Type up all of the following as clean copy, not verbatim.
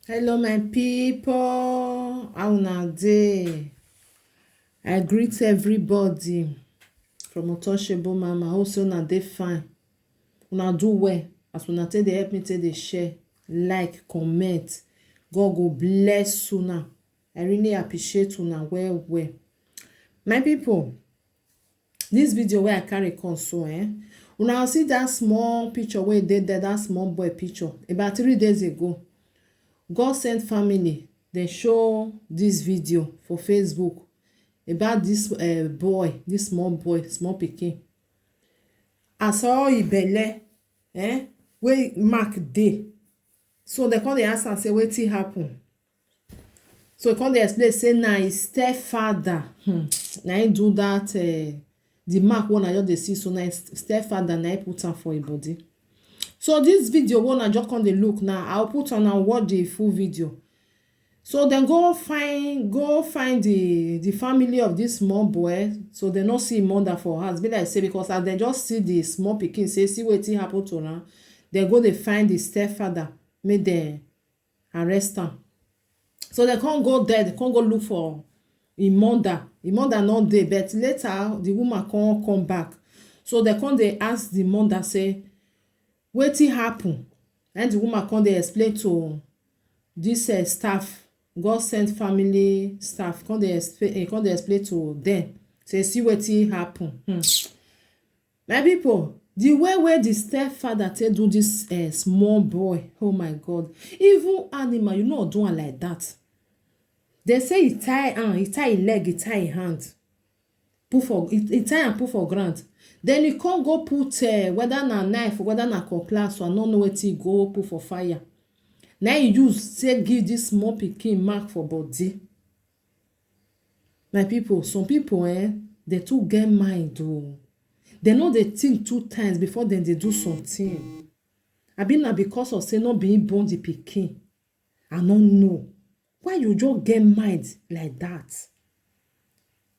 Hello, my people. How una dey? I greet everybody from Untouchable Mama. Also, una dey fine. Una do well. As una take dey help me take dey share, like, comment. God go bless una. I really appreciate una well, well. My people, this video wey I carry come so, una see that small picture wey dey there, that small boy picture. About 3 days ago, God sent family dem show this video for Facebook about this boy, this small boy, small pikin. As all e belle wey mark dey, so dem come dey ask am say wetin happen. So e come dey explain say na him stepfather na him do that the mark wey una just dey see, so na him stepfather na him put am for him body. So this video wey una just come dey look now, I'll put on and watch the full video. So then go find the family of this small boy. So they not see him mother for house. Be like say because as they just see the small pikin say see wetin happen to am, they go dey find the stepfather, make dem arrest am. So they can't go there, they can't go look for him mother. Him mother not dey, but later the woman can't come back. So they come dey ask the mother say wetin happen, and the woman come dey explain to this staff, God sent family staff, come dey explain to them say see wetin happen. My people, the way the stepfather take do this small boy, oh my God, even animal you no do am like that. They say he tie hand, he tie him leg, he tie him hand, he tie am put for ground. Then he can't go put whether na knife, whether na cutlass, so I no know wetin he go put for fire. Now he use say give this small pikin mark for body. My people, some people they too get mind o. They no dey think 2 times before dem dey do something. Abi na because of say no be him born the pikin. I no know. Why you just get mind like that?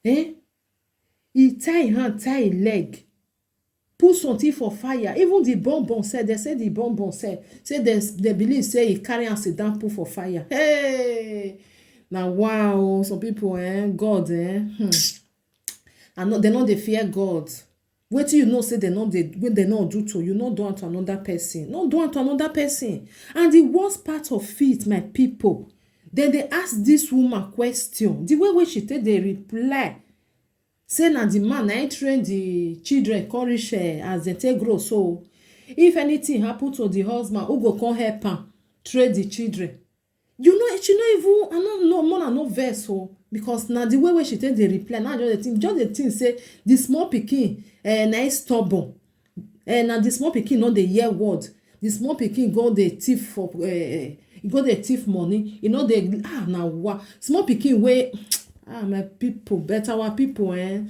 He tie him hand, tie him leg, put something for fire. Even the bonbon said, they say the bonbon said, say they believe say he carry am sit down put for fire. Hey, now wow, some people God and no, they no dey fear God. Wetin you know say they no dey, when they no do to you, no do unto another person, no do unto another person. And the worst part of it, my people, then they ask this woman question, the way she take dey reply. Say na the man na train the children come reach as they take grow. So if anything happen to the husband, who go come help am train the children? You know, she no even, I no know more than no verse so, because na the way she take the reply, now just the thing say the small pikin na stubborn, na the small pikin no dey hear word. The small pikin go dey thief for go dey thief money. You know dey na wa small pikin wey my people, but our people I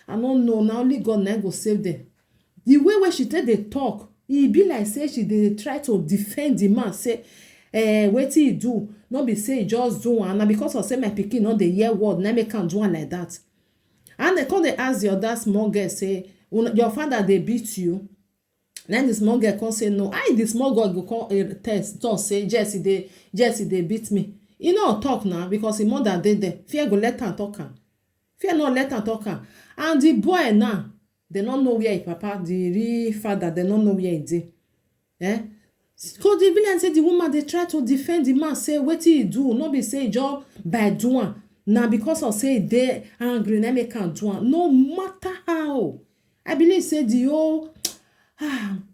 don't know, na only God na go save them. The way she take dey talk, e be like say she dey try to defend the man, say wetin he do no be say he just do am, na because of say my pikin no dey hear word na make am do am like that. And they come dey ask the other small girl say your father dey beat you? Then the small girl come say no. The small girl go come talk say yes he dey beat me. He no talk now because him mother dey there. Fear go let am talk am. Fear no let am talk am. And the boy now, they no know where his papa, the real father, they no know where he dey. Because the villain say the woman dey try to defend the man, say wetin he do, no be say just by do am. Na because of say he dey angry na make am do am. No matter how. I believe say the whole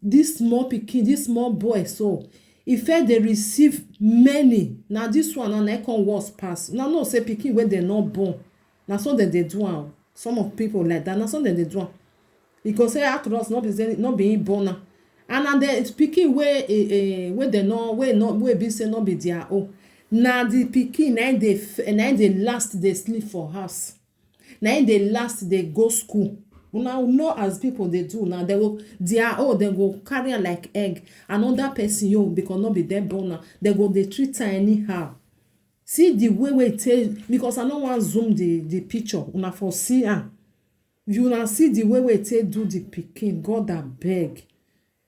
this small pikin, this small boy so, if they receive many, now this one na come worse pass. Now no say pikin wey they not born, na so dem dey do am. Some of people like that, na so dem dey do am. Because say after us not be born now, and na the pikin wey they know wey be say not be their own. Na the pikin na dey last dey sleep for house, na dey last dey go school. Una know as people dey do now, they go their own, they go carry am like egg. Another person yo, because not be them born now, they go dey treat am anyhow. See the way it take, because I no wan zoom the picture, una for see am. You una see the way it take do the pikin, God abeg.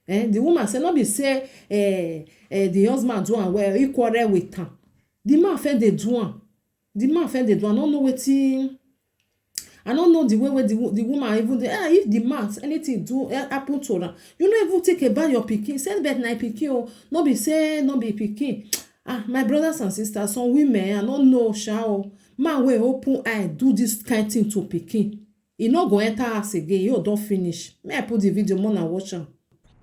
The woman say no be say the husband do am well, he quarrel with am. The man find dey do am. The man find dey do am. I no know wetin. I no know the way wey the woman even dey. If the man anything do happen to am, you no even think about your pikin. Say bet na pikin o. No be say no be pikin. My brothers and sisters, some women I no know sha o. Man wey open eye do this kind thing to pikin, e no go enter house again. You don finish. May I put the video more na watch am.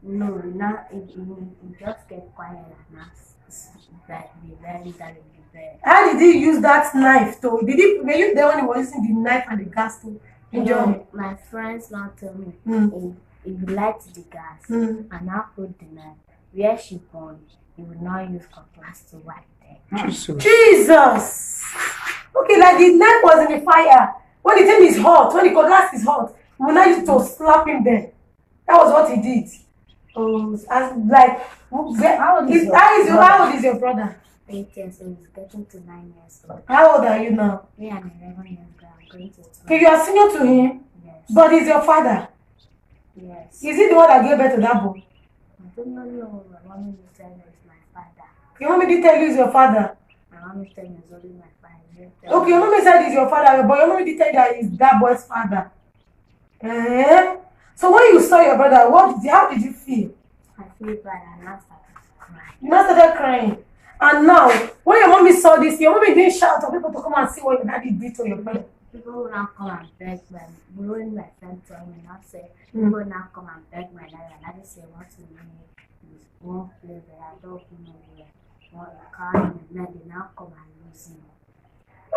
No, not it just get quiet and be very very very. How did he use that knife to? Were you there when he was using the knife and the gas to injure him? My friends now tell me if you light the gas and now put the knife where she born, you will not use cutlass to wipe them. Jesus! Okay, like the knife was in the fire. When the thing is hot, when the cutlass is hot, you will not use to slap him there. That was what he did. Like, how old is your brother? 8 years old, he's getting to 9 years old. How old are you now? Me, I'm 11 years old. I'm going to 12. Okay, you are senior to him? Yes. But he's your father? Yes. Is he the one that gave birth to that boy? I don't know. My mommy will tell me it's my father. Your mommy did tell you it's your father? My mommy tell me it's only my father. Okay, your mommy said it's your father, but your mommy did tell you that it's that boy's father. So when you saw your brother, how did you feel? I feel bad and now started crying. You now started crying. And now, when your mommy saw this, your mommy didn't shout for people to come and see what your daddy did to your brother. People will now come and beg them. When my friend told me, now say, people will now come and beg my daddy. And daddy say, what to me? One place where I don't know where. One car in the night, they now come and lose him.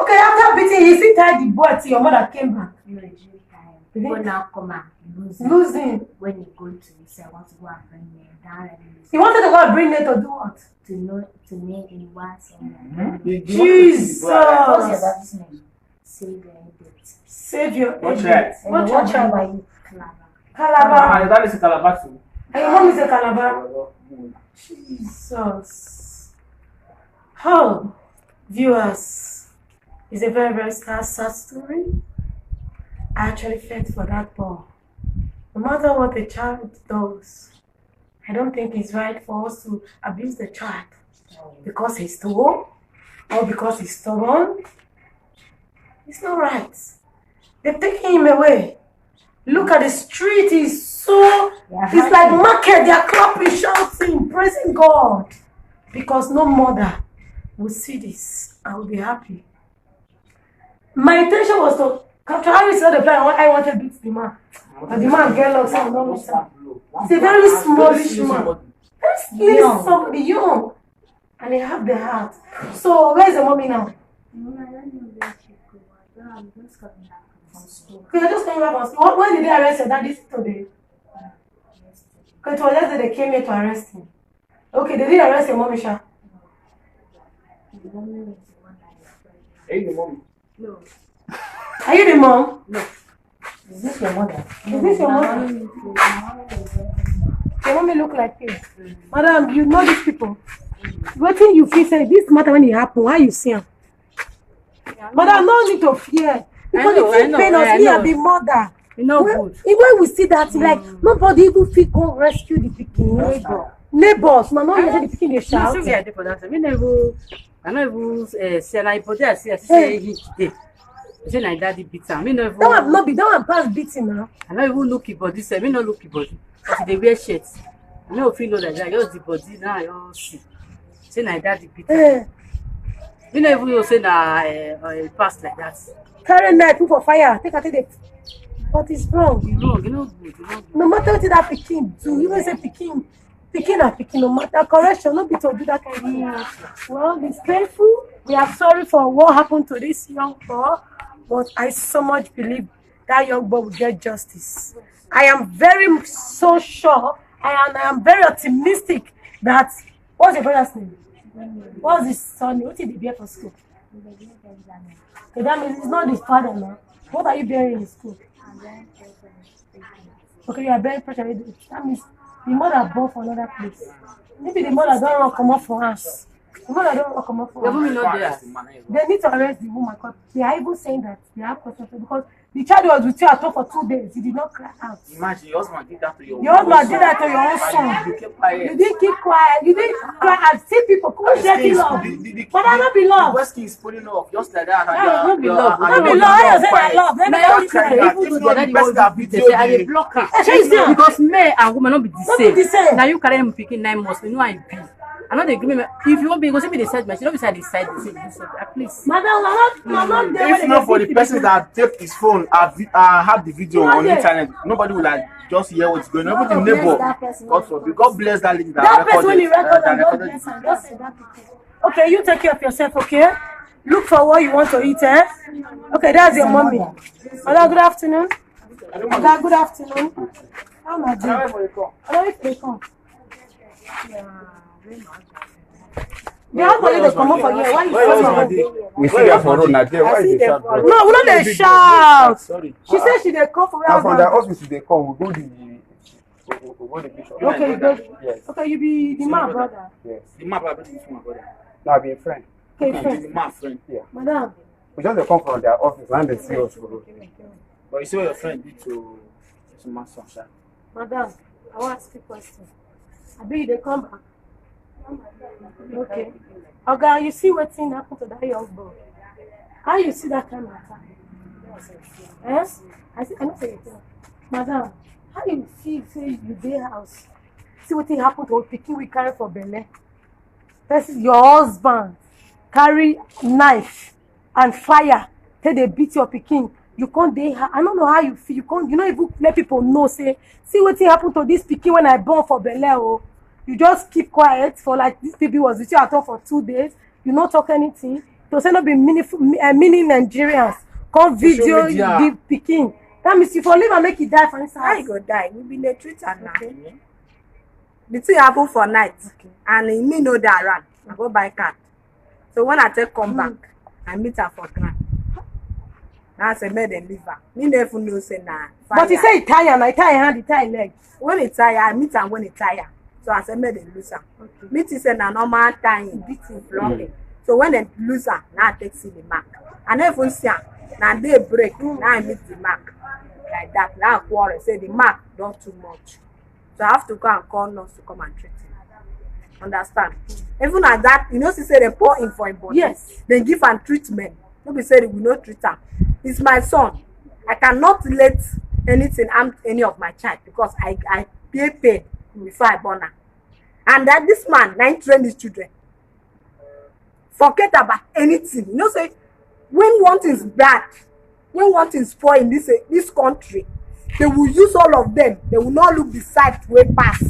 Okay, after beating, he still tied the boy till your mother came back. No, it's really tired. People now come and lose him. Lose him. When he go to, he said, I want to go and bring me down. He wanted to go and bring Nate to do what? To make him once on Jesus! What's your daddy's name? Savior Edith. Savior What Edith. What church are you? Calabar. That is Calabar too. And your mom is a Calabar. Jesus. Oh, viewers, it's a very, very sad story. I actually felt for that boy. No matter what a child does, I don't think it's right for us to abuse the child because he's stole or because he's stubborn. It's not right. They've taken him away. Look at the street, it's like market. They are clapping, shouting, praising God. Because no mother will see this and will be happy. My intention was to capture how you saw the plan. I wanted to beat the man. But the man get lost and don't miss him. It's a very smallish man. Very slim, somebody young. And they have the heart. So where is the mommy now? Mom, I don't know where she go. I'm just coming back from school. Okay, you're just coming back from school. When did they arrest your dad? This today? Okay, it was yesterday they came here to arrest him. Okay, they didn't arrest your mommy, Sha? The woman is the one that is pregnant. Are you the mom? No. Are you the mom? No. Is this your mother? No, Is this your my mother? mommy is my mommy is pregnant. Your mommy look like you. Madam, you know these people. What thing you feel say this matter when it happen? Why you see him? Madam, no need to fear. Because it feel pain us. Me and the mother. You know when, good. when we see that, like nobody even feel go rescue the pikin. Neighbors, my mom say the pikin dey shout. No, I dey for that. I no even say na body I say he today. Say na daddy beat am. Me no even. That one pass beating now. I no even look his body. Say me no look his body. But they wear shirts. I no fit know like that. Just the body now I just see. Say na daddy beat am. Me no even know say na pass like that. Carry knife put for fire. Take the. But it's wrong. You wrong. You no good. You no good. No matter what that pikin do, even say pikin and pikin, no matter correction, no be to do that kind of thing. Well, it's painful. We are sorry for what happened to this young boy, but I so much believe that young boy will get justice. I am very so sure, I am very optimistic that. What's your brother's name? What's his son? What did he bear for school? Okay, that means he's not his father now. What are you bearing in school? Okay, you are bearing pressure. That means the mother born for another place. Maybe the mother don't run come up for us. The mother don't come up for Your woman not there. They need to arrest the woman because they are even saying that they have questions because the child was with you at home for 2 days. He did not cry out. Imagine your husband did that to your Your husband did that to your own son. You kept quiet. You didn't keep quiet. You didn't cry and see people come dirty love. But that not be The love. West is pulling off just like that. No be love. Not be love. How you say that love? Let me Na tell every you time that. even to the other one that be video say I dey- dey block am. Chase them. Because men and women no be the No be the same. same. Na you carry am pikin 9 months, you know how e be. I no dey gree me. If you want be go say me dey side my, she no be say I dey side the same. Please. Madam, we're not there. If not for the person that take his phone and have the video on the internet, nobody will like just hear what's going on. Even the neighbor, God bless that lady That person when recorded, you record and don't recorded bless and just say that people. Okay, you take care of yourself, okay? Look for what you want to eat, eh? Okay, that's your mommy. Madam, good afternoon. Madam, good afternoon. How am I doing? Hello, if they come. They have money to come up for here. Why you come? We see them for road now. There, why is the shout? No, we don't dey shout. Sorry. She said she dey come for Now from the where. office they come, we go the bishop. Okay, you go. Yes, Okay, you be the man, brother. yes. The map I bring from my brother. Now I be a friend. Okay, The friend. map friend. Madam. We just dey come from their office and they see us for road. But you see what your friend did to my sunshine. Madam, I want to ask you a question. I bet you they come back. Okay. Okay, you see what thing happened to that young boy? How you see that kind of attack? Yes? I know say you tell. Madam, how you feel say you dey house? See what thing happened to pikin we carry for belle? Person, your husband carry knife and fire till they beat your pikin. You can't dey. I don't know how you feel. You can't. You not even let people know. Say, see what happened to this pikin when I born for belle. Oh, you just keep quiet for like this baby was with you at home for 2 days. You not talk anything. To say not be many Nigerians come video media. the pikin. That means you for live and make it die for inside. How you go die? We been dey treat am now. The thing happen for night, and me know that around. I go buy card. So when I take come back, I meet her for ground. Now I say make dem leave her. Me never know say na fire. But he say he tire and I tie hand, he tie leg. When he tire, I meet am when he tire. So I say make dem lose am. Me think say na normal tying, beating, flogging. So when dem lose am, now I take see the mark. I no even see am. Na day break, now I meet the mark. Like that. Now I quarrel say the mark don too much. So I have to go and call nurse to come and treat him. Understand? Even at that, you know, she say they pour in for him body. Yes. They give am treatment. No be say we no treat am. It's my son. I cannot let anything harm any of my child because I pay paid before I born am. And that this man na him train his children. Forget about anything. You know, say when one thing is bad, when one thing spoil in this country, they will use all of them. They will not look the side way pass.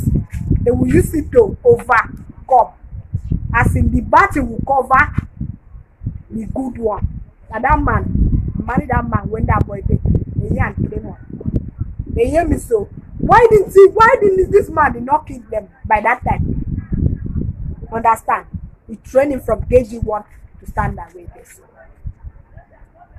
They will use it to overcome. As in the bad thing will cover the good one. And that man, marry that man when that boy dead. They hear and claim on. They hear me so. Why didn't this man did not kill them by that time? Understand? He trained him from KG1 to stand that way.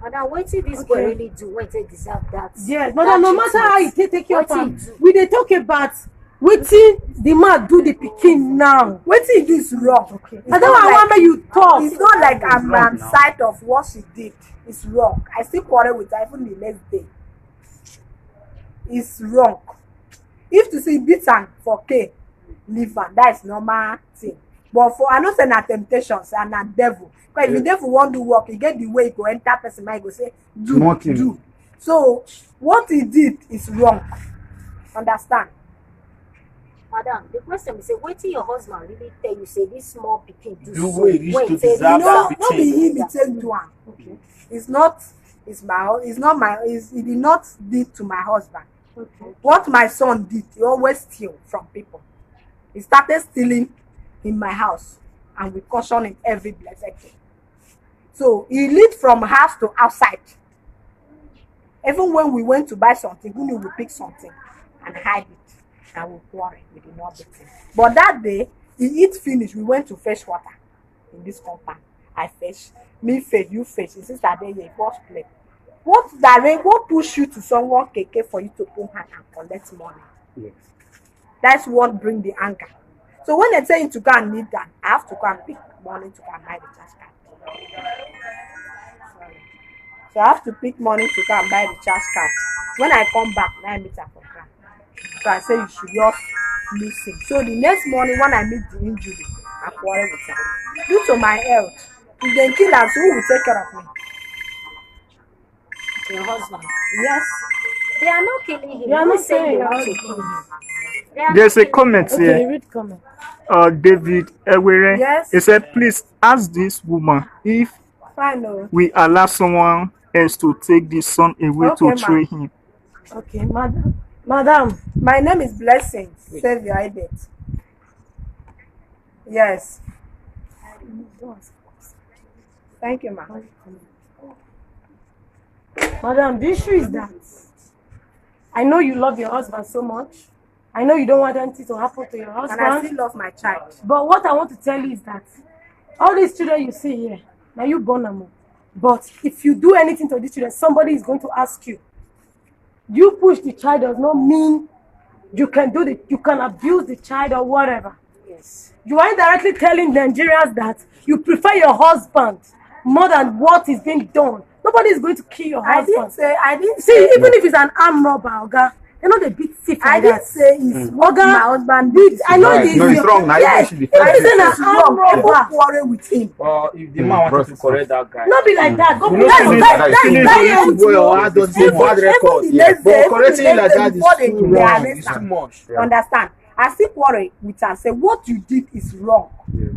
Madam, wetin dis boy really do when they deserve that? Yes, but no matter how you take care of Wetin am, he do? we dey talk about wetin the man do the pikin now. Wetin he do is wrong. Okay. And then I want make you talk. It's not like I'm wrong now. side of what she did. It's wrong. I still quarrel with her even the next day. It's wrong. If to see beat am for K, leave am. That is normal thing. But for I know say na temptations and na devil. Because if the devil wan do work, he get the way he go enter person mind, he go say Nothing. do. So what he did is wrong. Understand? Madam, the question be say wetin your husband really tell you say this small pikin do Do so wey reach when to he say deserve this that one- No be pikin. him he take do am. Okay. It's not he did not did to my husband. Okay. What my son did, he always steal from people. He started stealing in my house and we caution him every blessed day. So he lived from house to outside. Even when we went to buy something, we will pick something and hide it and we quarrel. We did not beat him. But that day, he eat finish. We went to fetch water in this compound. I fetch, me fetch, you fetch. His sister there, he wash plate. What push you to someone keke for you to put hand and collect money? Yes. That's what bring the anger. So when they tell you to go and kneel down, I have to go and pick money to come buy the charge card. So I have to pick money to come buy the charge card. When I come back, now I meet her for ground. So I say you should just listen. So the next morning when I meet the injury, I quarrel with her. Due to my health, if they kill her, so who will take care of me? Your husband. Yes. They are not killing him. You are not saying they your want to husband. kill him. They are There's not a comment Okay, here. read comment. David Ewere. Yes. He said, please ask this woman if Fine, no. we allow someone else to take the son away Okay, to ma'am. train him. Okay, madam. Madam. My name is Blessing. Save your idet. Yes. Thank you, ma'am. Madam, the issue is that I know you love your husband so much. I know you don't want anything to happen to your And I husband. still love my child. But what I want to tell you is that all these children you see here, now you born them. But if you do anything to these children, somebody is going to ask you. You push the child does not mean you can abuse the child or whatever. Yes. You are indirectly telling Nigerians that you prefer your husband more than what is being done. Nobody is going to kill your I didn't husband. say, See, even if it's an armed robber, Oga, you know they beat thief I like didn't that. say it's what Oga, my husband beat. did. I know Right. this. No, it's wrong. Now you Yes, should be if it's fair. an armed People robber, quarrel with him. But if the man wanted to correct that guy, not be like that. Go You know, that's finish- that's finish very the old. boy or adult Even bad record. the next day, But correcting even it like the that next is day before they too wrong. arrest It's her. too much. Yeah. Understand? I still quarrel with her. Say what you did is wrong. Yes.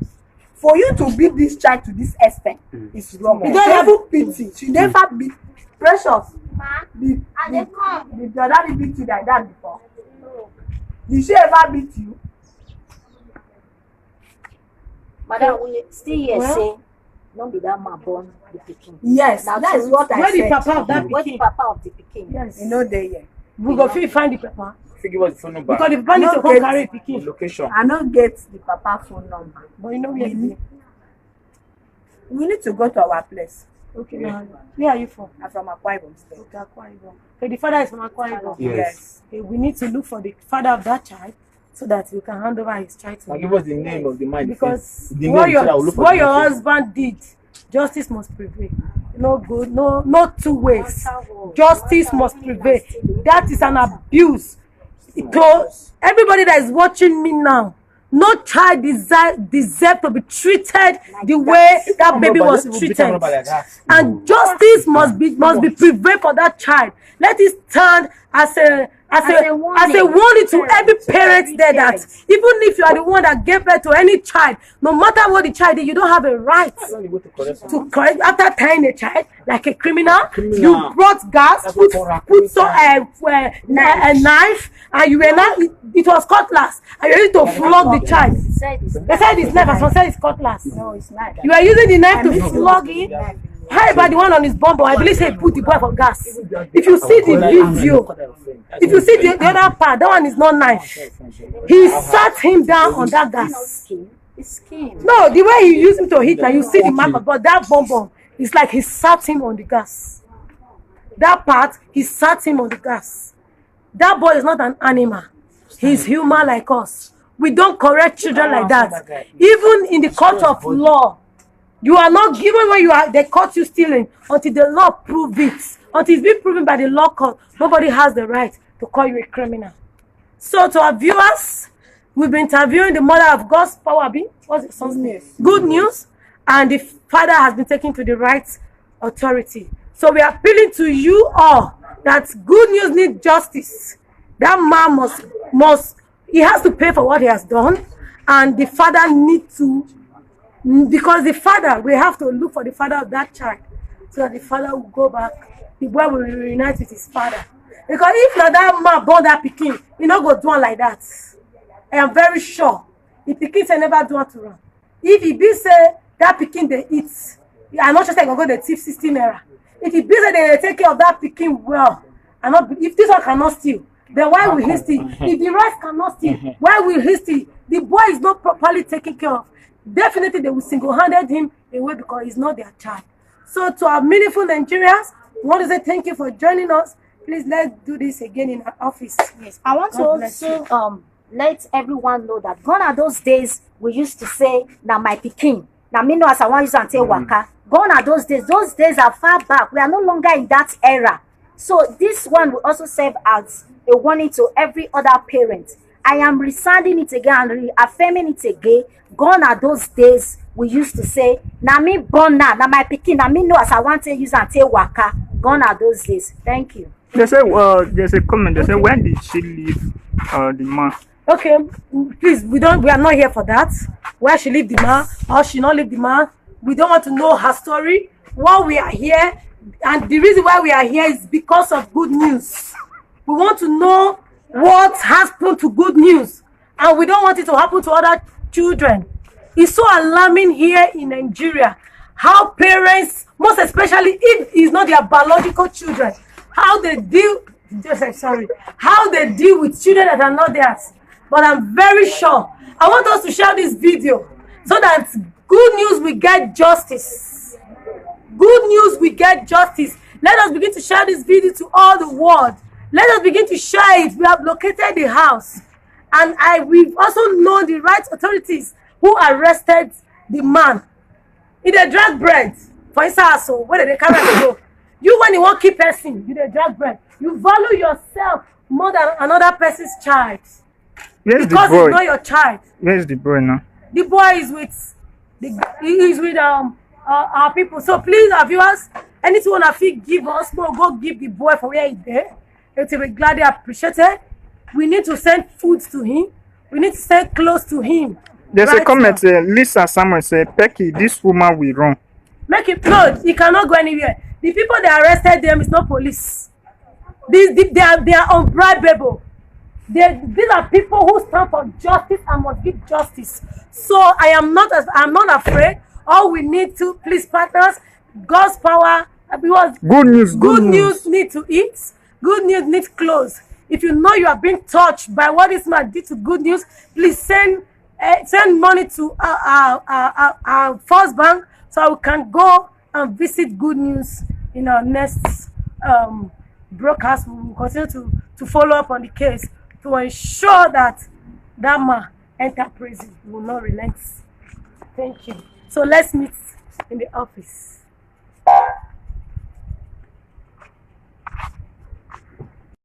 For you to beat this child to this extent is wrong. You You don't have- don't even beat it. She never beat. Precious. Ma, Did and they come. your daddy beat you like that before? Did she ever beat you? Madam, we still here Well- say, no be that man born the pikin. Yes, Now, that is what I Where the said. papa of that Where the pikin? papa of the pikin? Yes. You know they here. We go fit find the papa. Give us the phone number. Because the papa need to come Okay. carry pikin. Location. I don't get the papa phone number. But you know where he dey. We need to go to our place. Okay, now where are you from? I'm from Akwa Ibom State. Okay, Akwa Ibom. Okay, the father is from Akwa Ibom. Yes. Okay, we need to look for the father of that child so that we can hand over his child to Now him. give us the name of the man. Because the what name so that we'll look for what the your message. husband did, justice must prevail. No good, no two ways. Justice must prevail. That is an abuse. To everybody that is watching me now, no child deserve to be treated the way that baby was treated. And justice must be prevailed for that child. Let it stand as a warning to every parent there that even if you are the one that gave birth to any child, no matter what the child did, you don't have a right to correct after tying a child like a criminal. You brought gas, put a knife, and you were not. It was cutlass, and you used to flog the child. He said it's They said it's knife, some said it's cutlass. no, it's not. You are using the knife to flog him. How about the one on his bumble? I believe say he put the boy for gas. If you see the video, if you see the other part, that one is not knife. He sat him down on that gas. Skin. It's skin. No, the way he used him to hit, like you see the mark, but that bumble, it's like he sat him on the gas. That part, he sat him on the gas. That boy is not an animal. He's human like us. We don't correct children like that. Even in the court of law, you are not given when they caught you stealing until the law prove it. Until it's been proven by the law court, nobody has the right to call you a criminal. So to our viewers, we've been interviewing the mother of God's power being. What's it? Son's name? Good news. And the father has been taken to the right authority. So we are appealing to you all that good news needs justice. That man must he has to pay for what he has done, and the father needs to, because the father, we have to look for the father of that child so that the father will go back, the boy will reunite with his father. Because if not that man born that pikin, he not go do one like that. I am very sure the pikin say never do one to run. If he be say that pikin they eat, I'm not just like go the thief 16 naira. If he be say they take care of that pikin well, and not if this one cannot steal, then why will he steal? If the rest cannot steal, why will he steal? The boy is not properly taken care of. Definitely they will single-handed him away because he's not their child. So to our meaningful Nigerians, we want to say thank you for joining us. Please let's do this again in our office. Yes, I want to God bless also let everyone know that gone are those days we used to say, "Now my pikin," Now me know as I want use and take waka. Gone are those days. Those days are far back. We are no longer in that era. So this one will also serve as a warning to every other parent. I am resounding it again and reaffirming it again. Gone are those days we used to say, na me born now, na my pikin, na me know as I want to use and take waka. Gone are those days. Thank you. They say, there's a comment. They say, when did she leave the man? Okay, please, we are not here for that. Where she leave the man or she not leave the man. We don't want to know her story. Why we are here, and the reason why we are here is because of good news. We want to know what happened to good news, and we don't want it to happen to other children. It's so alarming here in Nigeria how parents, most especially if it's not their biological children, how they deal with children that are not theirs. But I'm very sure I want us to share this video so that good news will get justice. Good news will get justice. Let us begin to share this video to all the world. Let us begin to share it. We have located the house, and we've also known the right authorities who arrested the man. In the drag bread for inside, so where they carry it go? You, when you want keep person, you the drag bread. You value yourself more than another person's child. Where's because the boy? It's not your child. Where's the boy now? The boy is with our people. So please, our viewers, anything wanna feel give us, go give the boy for where he's there. It will be gladly appreciated. We need to send food to him. We need to send clothes to him. There's a comment. Lisa Samuel said, "Pecky, this woman will run." Make it close. He cannot go anywhere. The people that arrested them is not police. They are unbribable. These are people who stand for justice and must give justice. So I'm not afraid. All we need to, please, partners, God's power. Because good news need to eat. Good news needs clothes. If you know you are being touched by what this man did to good news, please send money to our first bank so we can go and visit good news in our next broadcast. We will continue to follow up on the case to ensure that that man enter prison will not relent. Thank you. So let's meet in the office.